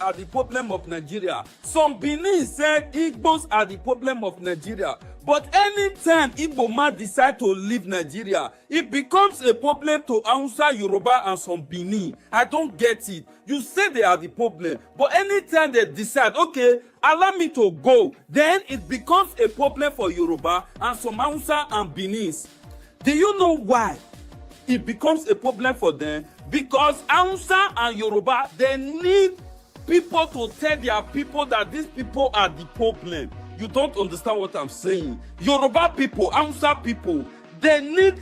are the problem of Nigeria. Some Benin said Igbos are the problem of Nigeria. But anytime Igbo man decide to leave Nigeria, it becomes a problem to Hausa, Yoruba, and some Benin. I don't get it. You say they are the problem, but anytime they decide, okay, allow me to go, then it becomes a problem for Yoruba and some Hausa and Benin. Do you know why it becomes a problem for them? Because Hausa and Yoruba, they need people to tell their people that these people are the problem. You don't understand what I'm saying. Yoruba people, Hausa people, they need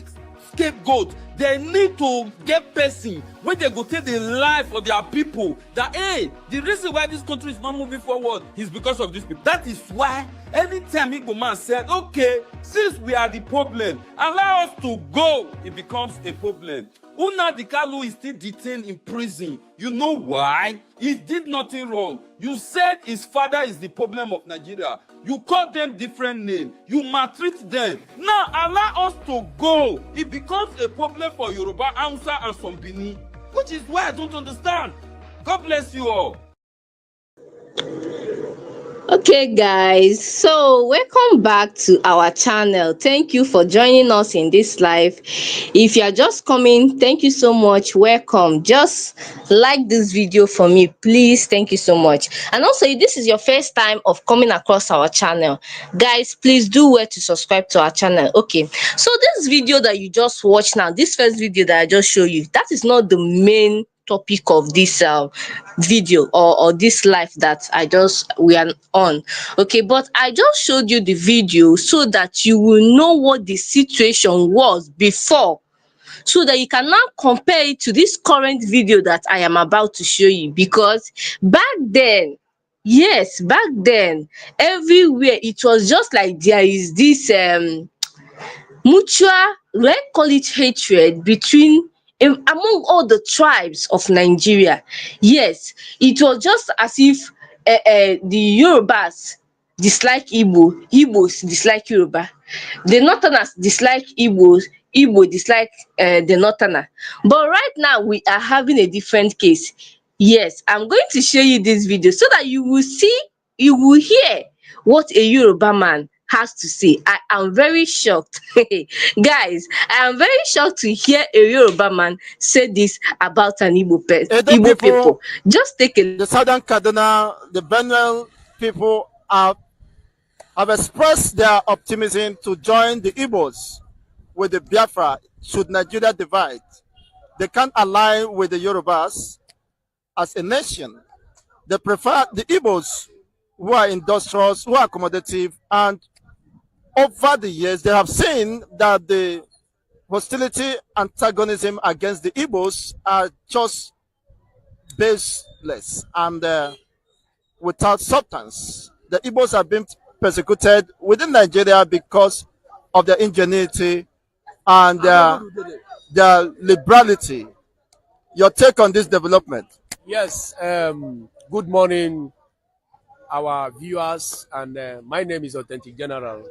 scapegoat. They need to get person when they go take the life of their people. That hey, the reason why this country is not moving forward is because of these people. That is why anytime Igbo man said, okay, since we are the problem, allow us to go, it becomes a problem. Nnamdi Kanu is still detained in prison. You know why? He did nothing wrong. You said his father is the problem of Nigeria. You call them different names. You maltreat them. Now allow us to go. It becomes a problem for Yoruba, Hausa, and some Benin, which is why I don't understand. God bless you all. Okay guys, so welcome back to our channel. Thank you for joining us in this live. If you are just coming, thank you so much. Welcome. Just like this video for me, please. Thank you so much. And also, if this is your first time of coming across our channel, guys, please do well to subscribe to our channel. Okay, so this video that you just watched now, this first video that I just showed you, that is not the main topic of this video or this live that we are on. Okay, but I just showed you the video so that you will know what the situation was before, so that you can now compare it to this current video that I am about to show you. Because back then, yes, back then, everywhere it was just like there is this mutual, let's call it hatred between among all the tribes of Nigeria. Yes, it was just as if the Yorubas dislike Igbo, Igbos dislike Yoruba, the Northerners dislike Igbos, Igbo dislike the Northerner. But right now we are having a different case. Yes, I'm going to show you this video so that you will see, you will hear what a Yoruba man has to say. I am very shocked. Guys, I am very shocked to hear a Yoruba man say this about an Igbo people. Just take a the Southern Kaduna, the Benue people have expressed their optimism to join the Igbos with the Biafra should Nigeria divide. They can't align with the Yorubas as a nation. They prefer the Igbos, who are industrious, who are accommodative, and over the years, they have seen that the hostility, antagonism against the Igbos are just baseless and without substance. The Igbos have been persecuted within Nigeria because of their ingenuity and their liberality. Your take on this development? Yes, good morning, our viewers, and my name is Authentic General.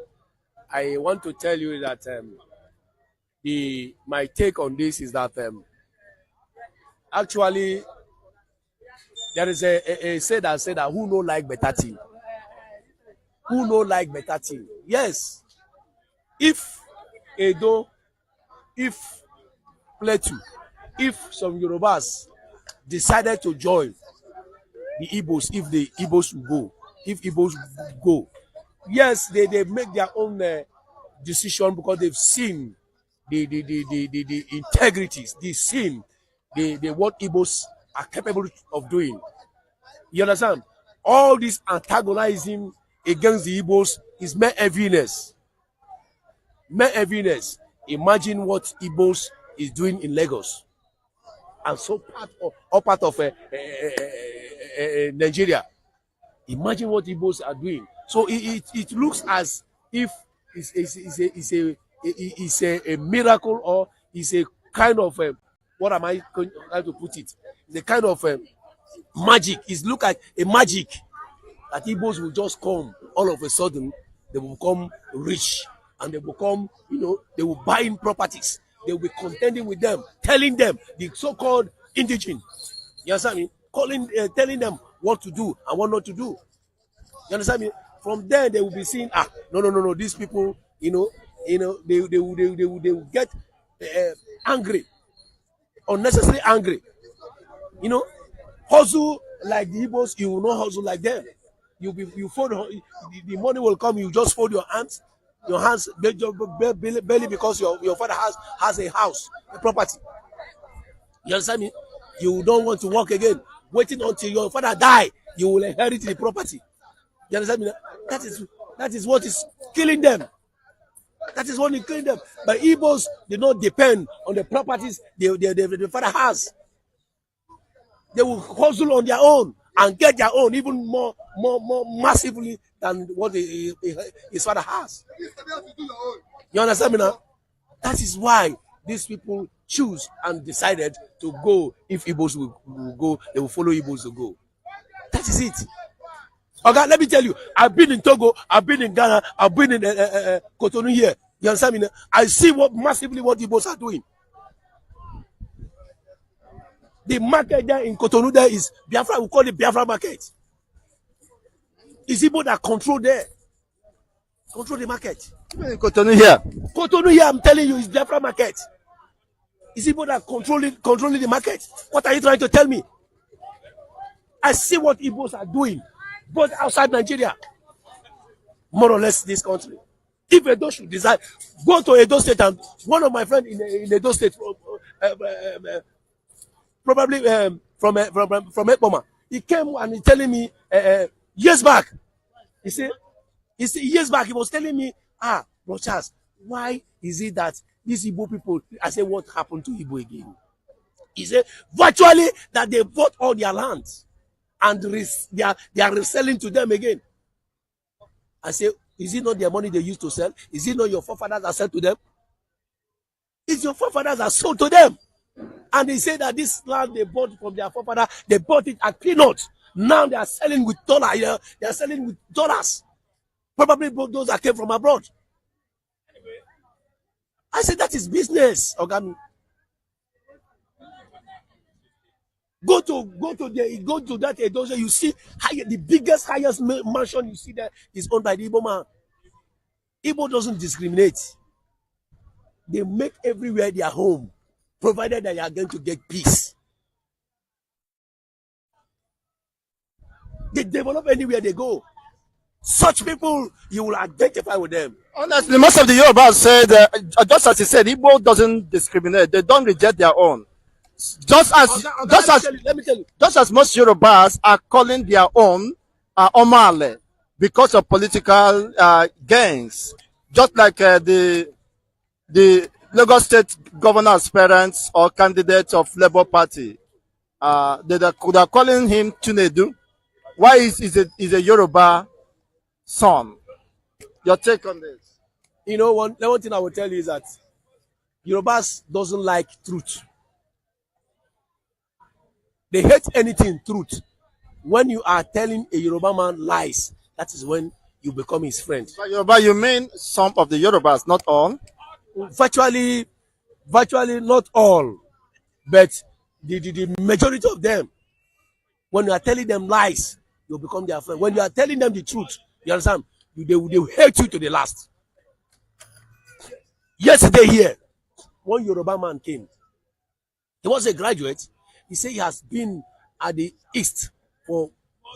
I want to tell you that my take on this is that actually there is a say that who no like better thing? Who no like better thing? Yes. If Edo, if Plateau, if some Yorubas decided to join the Igbos, if the Igbos go, yes, they make their own decision because they've seen the integrities, they've seen what Igbos are capable of doing. You understand? All this antagonizing against the Igbos is mere heaviness. Mere heaviness. Imagine what Igbos is doing in Lagos and so part of Nigeria. Imagine what Igbos are doing. So it looks as if it's a miracle, or it's a kind of what am I going to put it? It's a kind of magic. It looks like a magic that Igbos will just come all of a sudden. They will become rich and they will become, they will buy in properties. They will be contending with them, telling them, the so-called indigenous. You understand me? Telling them what to do and what not to do. You understand me? From there, they will be seeing, no, these people, they will get angry, unnecessarily angry. Hustle like the Igbos, you will not hustle like them. You fold the money will come. You just fold your hands barely because your father has a house, a property. You understand me? You don't want to work again, waiting until your father die. You will inherit the property. You understand me? That is what is killing them. That is what is killing them. But Igbos, they don't depend on the properties the father has. They will hustle on their own and get their own even more massively than what his father has. You understand me now? That is why these people choose and decided to go. If Igbos will go, they will follow Igbos to go. That is it. Okay, let me tell you, I've been in Togo, I've been in Ghana, I've been in Cotonou here. You understand me now? I see what Igbos are doing. The market there in Cotonou there is Biafra. We call it Biafra market. It's Igbo that control there. Control the market. Cotonou here. Cotonou here, I'm telling you, is Biafra market. It's Igbo that controlling the market. What are you trying to tell me? I see what Igbos are doing, both outside Nigeria, more or less this country. If Edo should decide, go to Edo State, and one of my friends in Edo State, probably from Ekpoma, he came and he's telling me years back. He said years back he was telling me, Bro Charles, why is it that these Igbo people? I said, what happened to Igbo again? He said virtually that they bought all their lands and they are reselling to them again. I said, is it not their money they used to sell? Is it not your forefathers that sold to them? It's your forefathers that sold to them. And they say that this land they bought from their forefather, they bought it at peanuts. Now they are selling with dollars. They are selling with dollars. Probably those that came from abroad. I said that is business, Ogami. Go to that Edosia, you see the biggest, highest mansion you see there is owned by the Igbo man. Igbo doesn't discriminate. They make everywhere their home, provided that you are going to get peace. They develop anywhere they go. Such people, you will identify with them. Honestly, most of the Yorubas said, just as he said, Igbo doesn't discriminate. They don't reject their own. Just as most Yorubas are calling their own Omale because of political gains. Just like the Lagos State governor's parents or candidates of Labour Party, they are calling him Tunedu. Why is a Yoruba son? Your take on this? You know, one thing I will tell you is that Yorubas doesn't like truth. They hate anything truth. When you are telling a Yoruba man lies, that is when you become his friend. By Yoruba, you mean some of the Yorubas, not all? Virtually not all, but the majority of them. When you are telling them lies, you become their friend. When you are telling them the truth, you understand? They will hate you to the last. Yesterday here, one Yoruba man came. He was a graduate. He said he has been at the East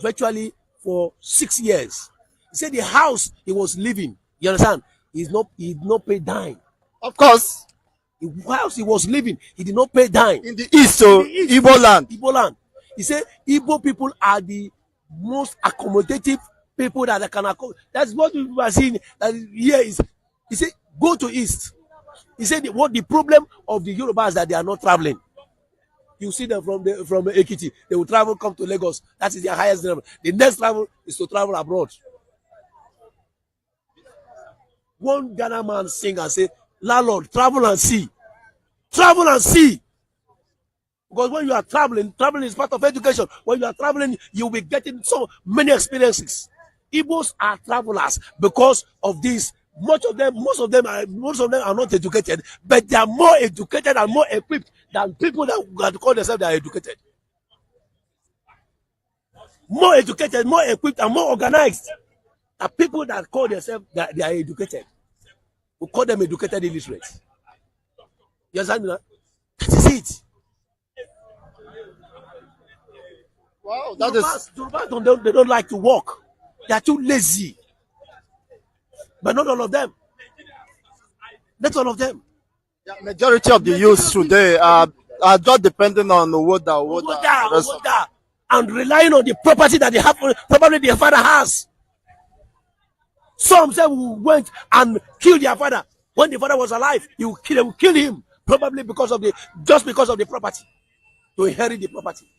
virtually for 6 years. He said the house he was living, you understand, he did not pay dime. Of course. The house he was living, he did not pay dime. In the East, so Igbo land. Igbo land. He said Igbo people are the most accommodative people that can accommodate. That's what we are seeing. That here is, he said, go to East. He said what the problem of the Yorubas is that they are not traveling. You see them from Ekiti. They will travel, come to Lagos. That is their highest level. The next travel is to travel abroad. One Ghana man sing and say, landlord, travel and see. Travel and see. Because when you are traveling is part of education. When you are traveling, you will be getting so many experiences. Igbos are travelers because of this. Most of them are not educated, but they are more educated and more equipped than people that call themselves they are educated. more educated, more equipped, and more organized. The people that call themselves that they are educated, we call them educated illiterates. You understand that? That is it. Wow, that is. Yorubas they don't like to work. They are too lazy. But not all of them. Not all of them. Yeah, majority of the youth today are just depending on water, and relying on the property that they have, probably their father has. Some say who went and killed their father when the father was alive. They will kill him, probably because of the property, to inherit the property.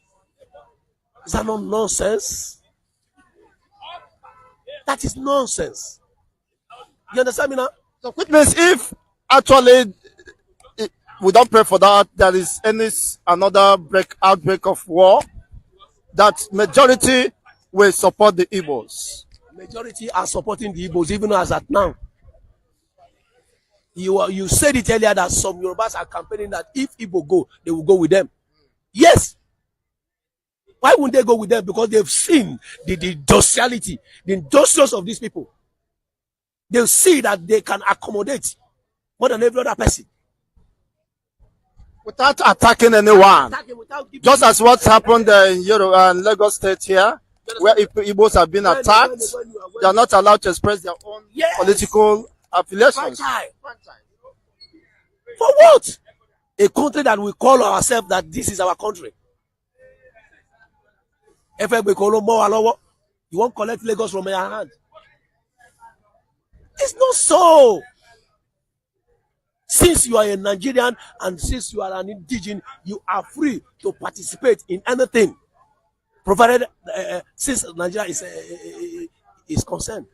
Is that not nonsense? That is nonsense. You understand me now? So which means if actually we don't pray for that, there is another outbreak of war, that majority will support the Igbos. Majority are supporting the Igbos even as at now. You said it earlier that some Yorubas are campaigning that if Igbo go, they will go with them. Yes. Why wouldn't they go with them? Because they've seen the docility, the industrious of these people. They'll see that they can accommodate more than every other person. Without attacking anyone. Just as what happened in Lagos State here, where Igbos have been attacked, they are not allowed to express their own political affiliations. For what? A country that we call ourselves that this is our country. If you won't collect Lagos from your hand. It's not so. Since you are a Nigerian and since you are an indigenous, you are free to participate in anything, provided since Nigeria is concerned.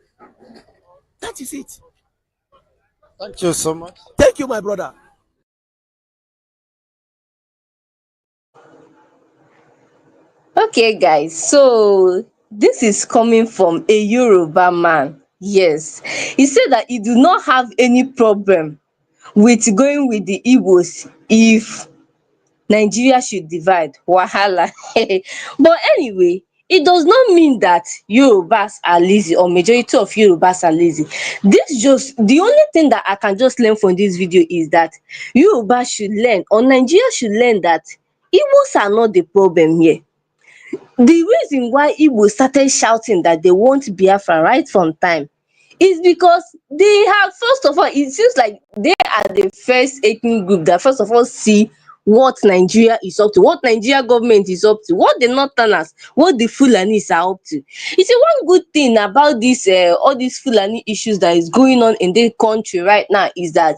That is it. Thank you so much. Thank you, my brother. Okay, guys, so this is coming from a Yoruba man. Yes, he said that he do not have any problem with going with the Igbos if Nigeria should divide. Wahala. But anyway, it does not mean that Yorubas are lazy or majority of Yorubas are lazy. This just the only thing that I can just learn from this video is that Yorubas should learn, or Nigeria should learn, that Igbos are not the problem here. The reason why Igbo started shouting that they want Biafra right from time is because they have, first of all, it seems like they are the first ethnic group that first of all see what Nigeria is up to, what Nigeria government is up to, what the Northerners, what the Fulanis are up to. You see, one good thing about this all these Fulani issues that is going on in the country right now is that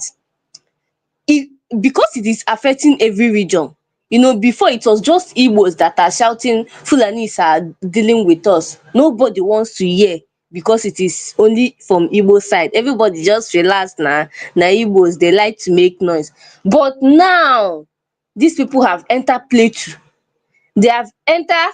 because it is affecting every region. You know, before it was just Igbos that are shouting Fulanis are dealing with us. Nobody wants to hear because it is only from Igbo side. Everybody just relax now. Na Igbos, they like to make noise. But now, these people have entered Plateau. They have entered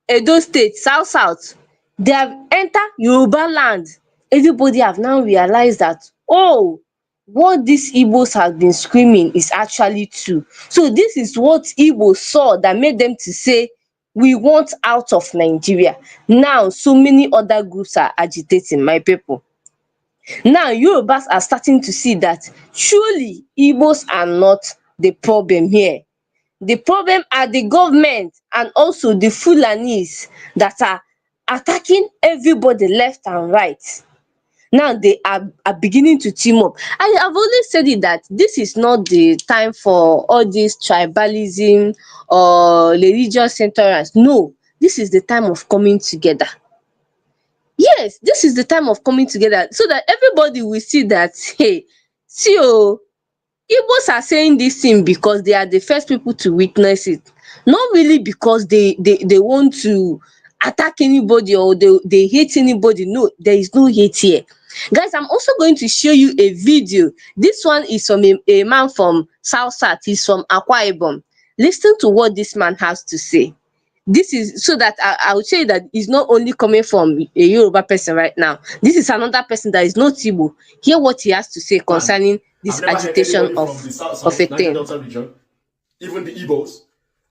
Edo State, South. They have entered Yoruba land. Everybody have now realized that, oh, what these Igbos have been screaming is actually true. So this is what Igbos saw that made them to say, we want out of Nigeria. Now, so many other groups are agitating, my people. Now, Yorubas are starting to see that truly Igbos are not the problem here. The problem are the government and also the Fulanis that are attacking everybody left and right. Now they are beginning to team up. I have always said it that this is not the time for all this tribalism or religious intolerance. No, this is the time of coming together. Yes, this is the time of coming together so that everybody will see that, hey, see oh, Igbos are saying this thing because they are the first people to witness it, not really because they want to attack anybody or they hate anybody. No, there is no hate here. Guys, I'm also going to show you a video. This one is from a man from South. He's from Akwa Ibom. Listen to what this man has to say. This is so that I will show you that it's not only coming from a Yoruba person right now. This is another person that is not Igbo. Hear what he has to say concerning this agitation of a thing. Region, even the Igbos.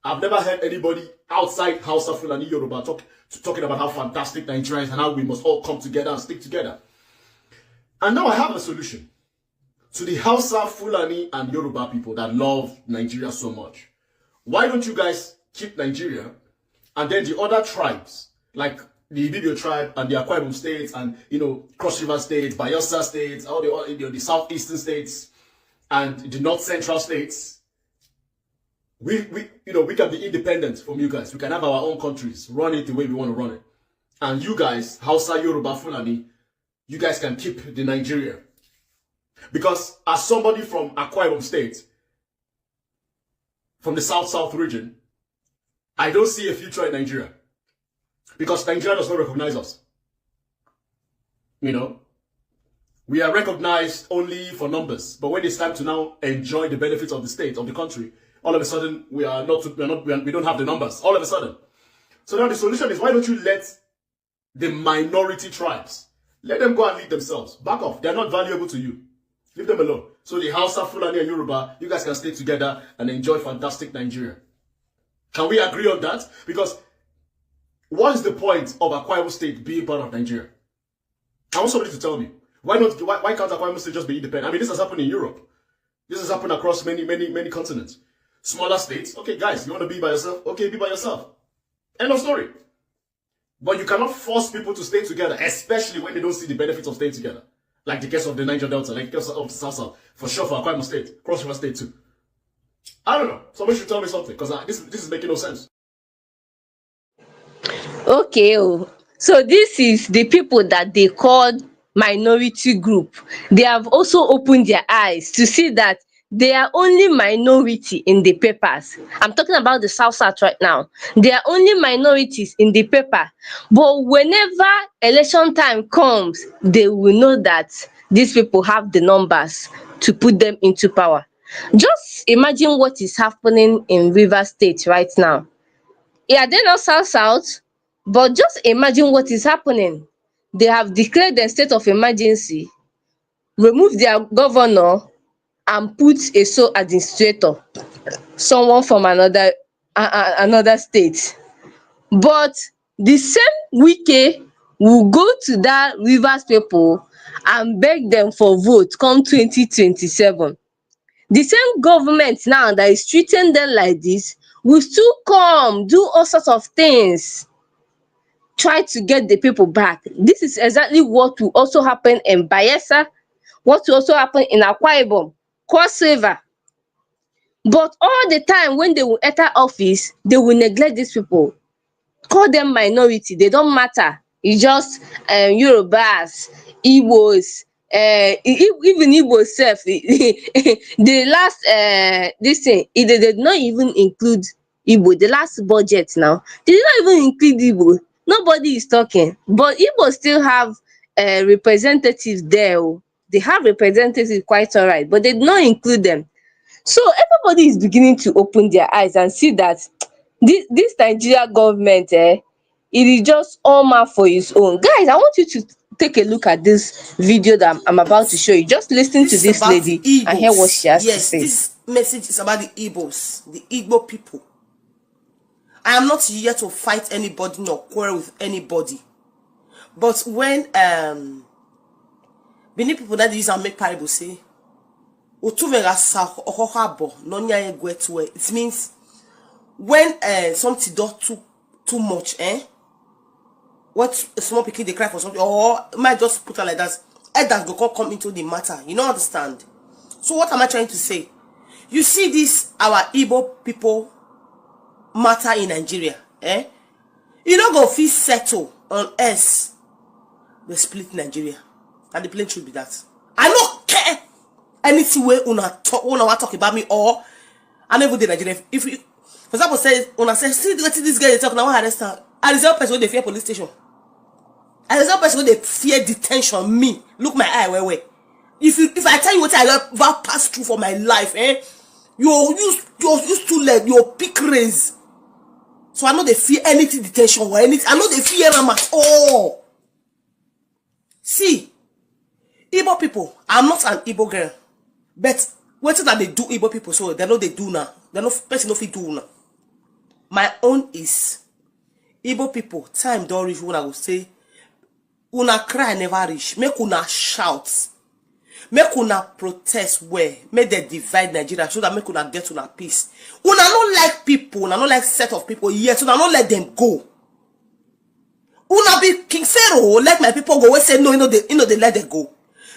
I've never heard anybody outside Hausa, Fulani, Yoruba, talking about how fantastic Nigeria is and how we must all come together and stick together. And now I have a solution to the Hausa, Fulani, and Yoruba people that love Nigeria so much. Why don't you guys keep Nigeria, and then the other tribes, like the Ibibio tribe and the Akwa Ibom states and, Cross River states, Bayelsa states, all the southeastern states and the north central states, we can be independent from you guys. We can have our own countries, run it the way we want to run it. And you guys, Hausa, Yoruba, Fulani, you guys can keep the Nigeria. Because as somebody from Akwa Ibom state, from the south region, I don't see a future in Nigeria. Because Nigeria does not recognize us. We are recognized only for numbers. But when it's time to now enjoy the benefits of the state, of the country, all of a sudden we don't have the numbers. All of a sudden. So now the solution is, why don't you let the minority tribes, let them go and lead themselves. Back off. They're not valuable to you. Leave them alone. So the Hausa, Fulani, and Yoruba, you guys can stay together and enjoy fantastic Nigeria. Can we agree on that? Because what is the point of Akwa Ibom State being part of Nigeria? I want somebody to tell me. Why can't Akwa Ibom State just be independent? I mean, this has happened in Europe. This has happened across many continents. Smaller states. Okay, guys, you want to be by yourself? Okay, be by yourself. End of story. But you cannot force people to stay together, especially when they don't see the benefits of staying together. Like the case of the Niger Delta, like the case of South. For sure, for Akwa Ibom State. Cross River State too. I don't know. Somebody should tell me something, because this is making no sense. Okay, so this is the people that they called minority group. They have also opened their eyes to see that they are only minority in the papers. I'm talking about the South right now. They are only minorities in the paper. But whenever election time comes, they will know that these people have the numbers to put them into power. Just imagine what is happening in Rivers State right now. Yeah, they're not South, but just imagine what is happening. They have declared the state of emergency, removed their governor, and put a sole administrator, someone from another state. But the same Wike will go to that Rivers people and beg them for vote come 2027. The same government now that is treating them like this will still come do all sorts of things, try to get the people back. This is exactly what will also happen in Bayelsa, what will also happen in Akwa Ibom, Cross River. But all the time when they will enter office, they will neglect these people, call them minority. They don't matter. It's just Yorubas, Igbos, even Igbo sef. The last this thing, they did not even include Igbo. The last budget now, they did not even include Igbo. Nobody is talking, but Igbo still have representatives there. They have representatives quite alright, but they did not include them. So everybody is beginning to open their eyes and see that this Nigeria government, it is just all man for his own. Guys, I want you to take a look at this video that I'm about to show you. Just listen to this lady and hear what she has to say. This message is about the Igbos, the Igbo people. I am not here to fight anybody nor quarrel with anybody. But when many people that use and make parable say, it means when something does too much, what small people they cry for something, or might just put it like that, that go come into the matter. You don't understand. So what am I trying to say? You see this our Igbo people matter in Nigeria, you don't go feel settle on us. We split Nigeria, and the plain truth be that I don't care anything way una talk about me, or I never did Nigeria. If you, for example, say una say see this guy they talk now, I understand. I is person when they fear police station. I is person when they fear detention. Me look my eye where. If I tell you what I have passed through for my life, you used to let your pick raise. So I know they fear anything detention or anything. I know they fear them at all. See, Igbo people, I'm not an Igbo girl, but what is that they do Igbo people so they know they do now. They know person no fit do now. My own is Igbo people, time don reach when I go say, una cry never reach. Make una shout. Make una protest well. Make dem divide Nigeria so that make una get una peace. Una no like people, una no like set of people, yet una no let them go. Una be King Pharaoh, let my people go. We say no, they let them go.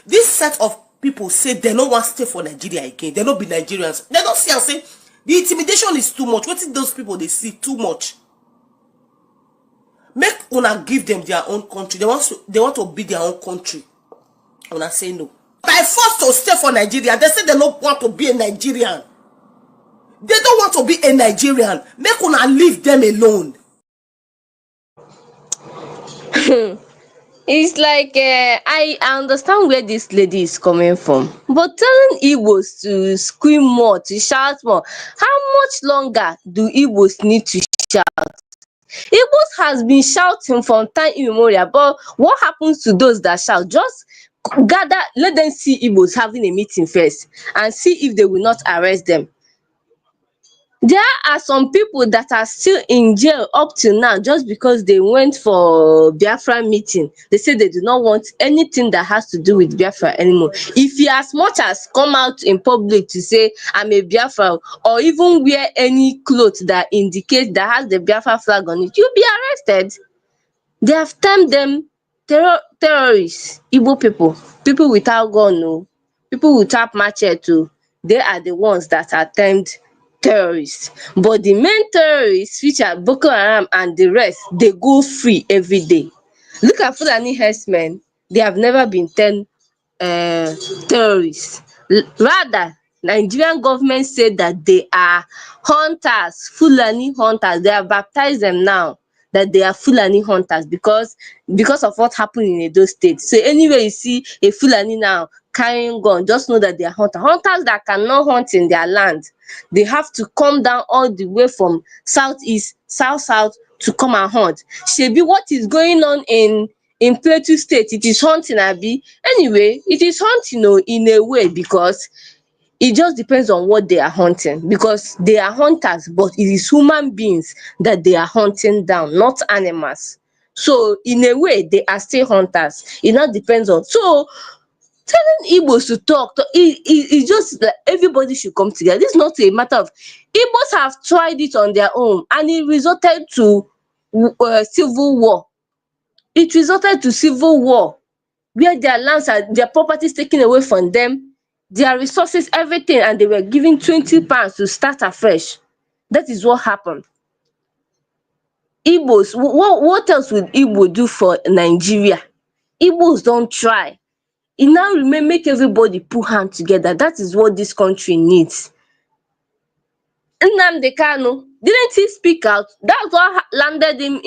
This set of people say they no want stay for Nigeria again. They no be Nigerians. They don't see and say the intimidation is too much. What is those people they see too much? Make una give them their own country. They want to be their own country. Una say no. By force to stay for Nigeria, they say they don't want to be a Nigerian. They don't want to be a Nigerian. Make una leave them alone. It's like I understand where this lady is coming from, but telling Igbos to scream more, to shout more, how much longer do Igbos need to shout? Igbos has been shouting from time immemorial, but what happens to those that shout? Just gather, let them see Igbos having a meeting first and see if they will not arrest them. There are some people that are still in jail up till now just because they went for Biafra meeting. They say they do not want anything that has to do with Biafra anymore. If you as much as come out in public to say I'm a Biafra, or even wear any cloth that indicates that has the Biafra flag on it, you'll be arrested. They have termed them terrorists. Igbo people without gun o, people without machete o, they are the ones that are termed terrorists. But the main terrorists, which are Boko Haram and the rest, they go free every day. Look at Fulani herdsmen, they have never been termed terrorists. Rather, Nigerian government said that they are hunters, Fulani hunters. They have baptized them now that they are Fulani hunters because of what happened in Edo State. So anywhere you see a Fulani now carrying gun, just know that they are hunters. Hunters that cannot hunt in their land. They have to come down all the way from southeast, south to come and hunt. Shebi, what is going on in Plateau State? It is hunting, abi? Anyway, it is hunting in a way because it just depends on what they are hunting, because they are hunters, but it is human beings that they are hunting down, not animals. So in a way, they are still hunters. It now depends on. So telling Igbos to talk, it just like everybody should come together. This is not a matter of Igbos have tried it on their own and it resulted to civil war. It resulted to civil war where their lands and their properties taken away from them, their resources, everything, and they were given 20 pounds to start afresh. That is what happened. Igbos, what else would Igbo do for Nigeria? Igbos don't try. It now remain make everybody put hand together. That is what this country needs. Nnamdi Kanu, didn't he speak out? That's what landed him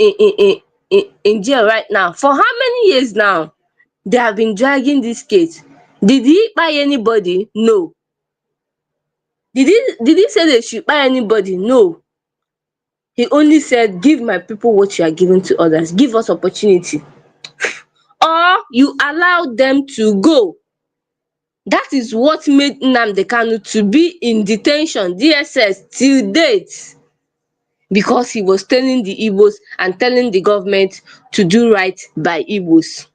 in jail right now. For how many years now? They have been dragging this case. Did he buy anybody? No. Did he say they should buy anybody? No. He only said, give my people what you are giving to others. Give us opportunity. Or you allow them to go. That is what made Nnamdi Kanu to be in detention, DSS, till date. Because he was telling the Igbos and telling the government to do right by Igbos.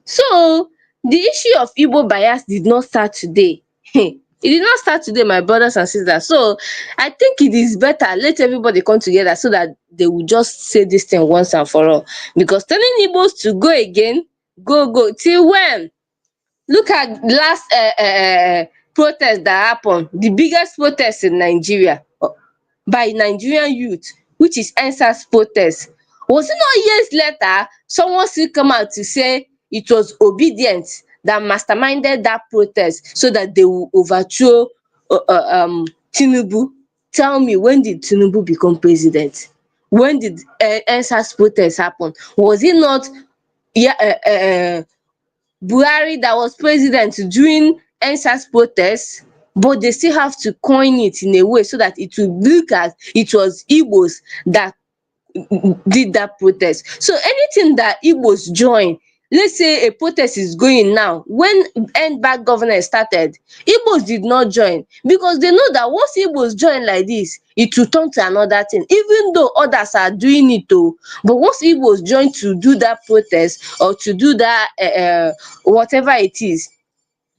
So the issue of Igbo bias did not start today. It did not start today, my brothers and sisters. So I think it is better let everybody come together so that they will just say this thing once and for all. Because telling Igbos to go again, go till when? Look at last protest that happened, the biggest protest in Nigeria by Nigerian youth, which is EndSARS protest. Was it not years later someone still come out to say it was obedience that masterminded that protest so that they will overthrow Tinubu? Tell me, when did Tinubu become president? When did EndSARS protest happen? Was it not Buhari that was president during EndSARS protest? But they still have to coin it in a way so that it will look as it was Igbos that did that protest. So anything that Igbos join let's say a protest is going now, when end bad governance started, Igbos did not join because they know that once Igbos join like this, it will turn to another thing, even though others are doing it o. But once Igbos join to do that protest or to do that whatever it is,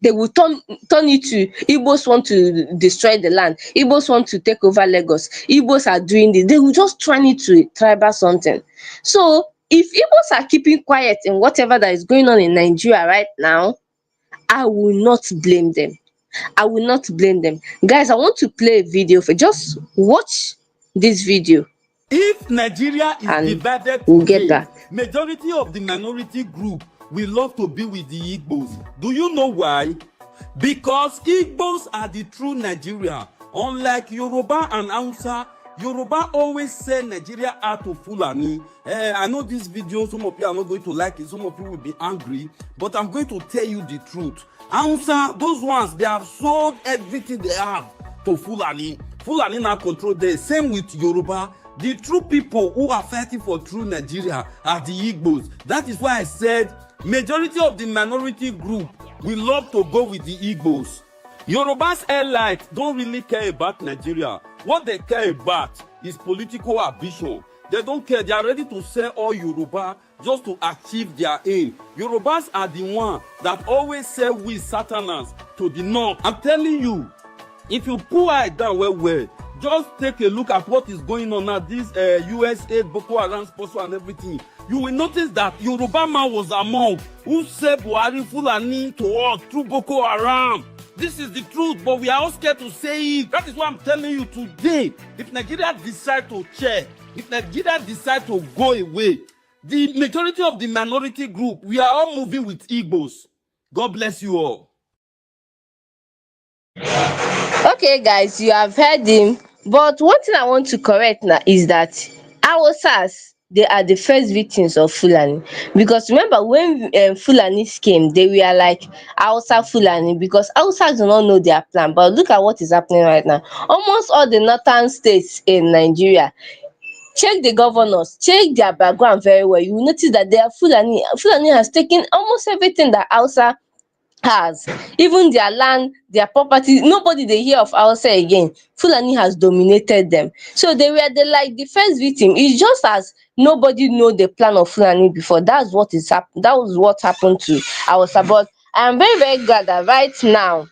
they will turn it to Igbos want to destroy the land, Igbos want to take over Lagos, Igbos are doing this. They will just turn it to a tribal something. So if Igbos are keeping quiet in whatever that is going on in Nigeria right now, I will not blame them. I will not blame them. Guys, I want to play a video for just watch this video If Nigeria is and divided we'll get today, back. majority of the minority group will love to be with the Igbos. Do you know why? Because Igbos are the true Nigeria. Unlike Yoruba and Hausa, Yoruba always say Nigeria out to Fulani. I know this video, some of you are not going to like it, some of you will be angry, but I'm going to tell you the truth. Hausa, those ones, they have sold everything they have to Fulani. Fulani now control them. Same with Yoruba. The true people who are fighting for true Nigeria are the Igbos. That is why I said majority of the minority group will love to go with the Igbos. Yoruba's elite don't really care about Nigeria. What they care about is political ambition. They don't care. They are ready to sell all Yoruba just to achieve their aim. Yorubas are the one that always sell we Satanans to the north. I'm telling you, if you pull eye down well, just take a look at what is going on now. This USA, Boko Haram, Sposo and everything. You will notice that Yoruba man was among who said Buhari Fulani to us through Boko Haram. This is the truth, but we are all scared to say it. That is why I'm telling you today. If Nigeria decide to check, if Nigeria decide to go away, the majority of the minority group, we are all moving with Igbos. God bless you all. Okay, guys, you have heard him. But one thing I want to correct now is that Hausas, they are the first victims of Fulani. Because remember when Fulanis came, they were like Hausa Fulani because Hausas do not know their plan. But look at what is happening right now. Almost all the northern states in Nigeria, check the governors, check their background very well. You will notice that they are Fulani. Fulani has taken almost everything that Hausa has, even their land, their property. Nobody dey hear of Hausa again. Fulani has dominated them. So they were the first victim. It's just as nobody know the plan of Fulani before. That was what happened to Hausa. But I am very very glad that right now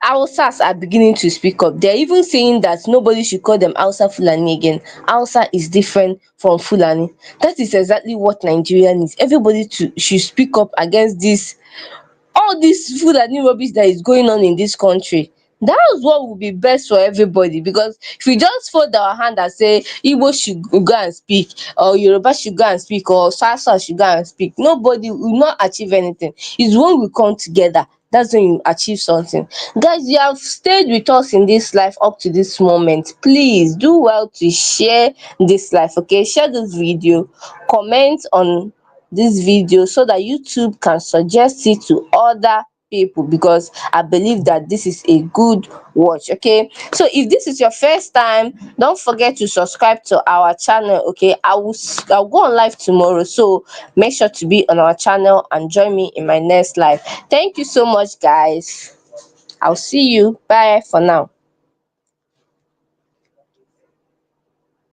Hausas are beginning to speak up. They're even saying that nobody should call them Hausa Fulani again. Hausa is different from Fulani. That is exactly what Nigeria needs. Everybody should speak up against this, all this Fulani rubbish that is going on in this country. That is what will be best for everybody, because if we just fold our hand and say Igbo should go and speak, or Yoruba should go and speak, or Sasa should go and speak, nobody will not achieve anything. It's when we come together, that's when you achieve something. Guys, you have stayed with us in this life up to this moment. Please do well to share this life, okay? Share this video, comment on this video so that YouTube can suggest it to other people, because I believe that this is a good watch, okay? So if this is your first time, don't forget to subscribe to our channel, okay? I'll go on live tomorrow, so make sure to be on our channel and join me in my next live. Thank you so much, guys. I'll see you. Bye for now.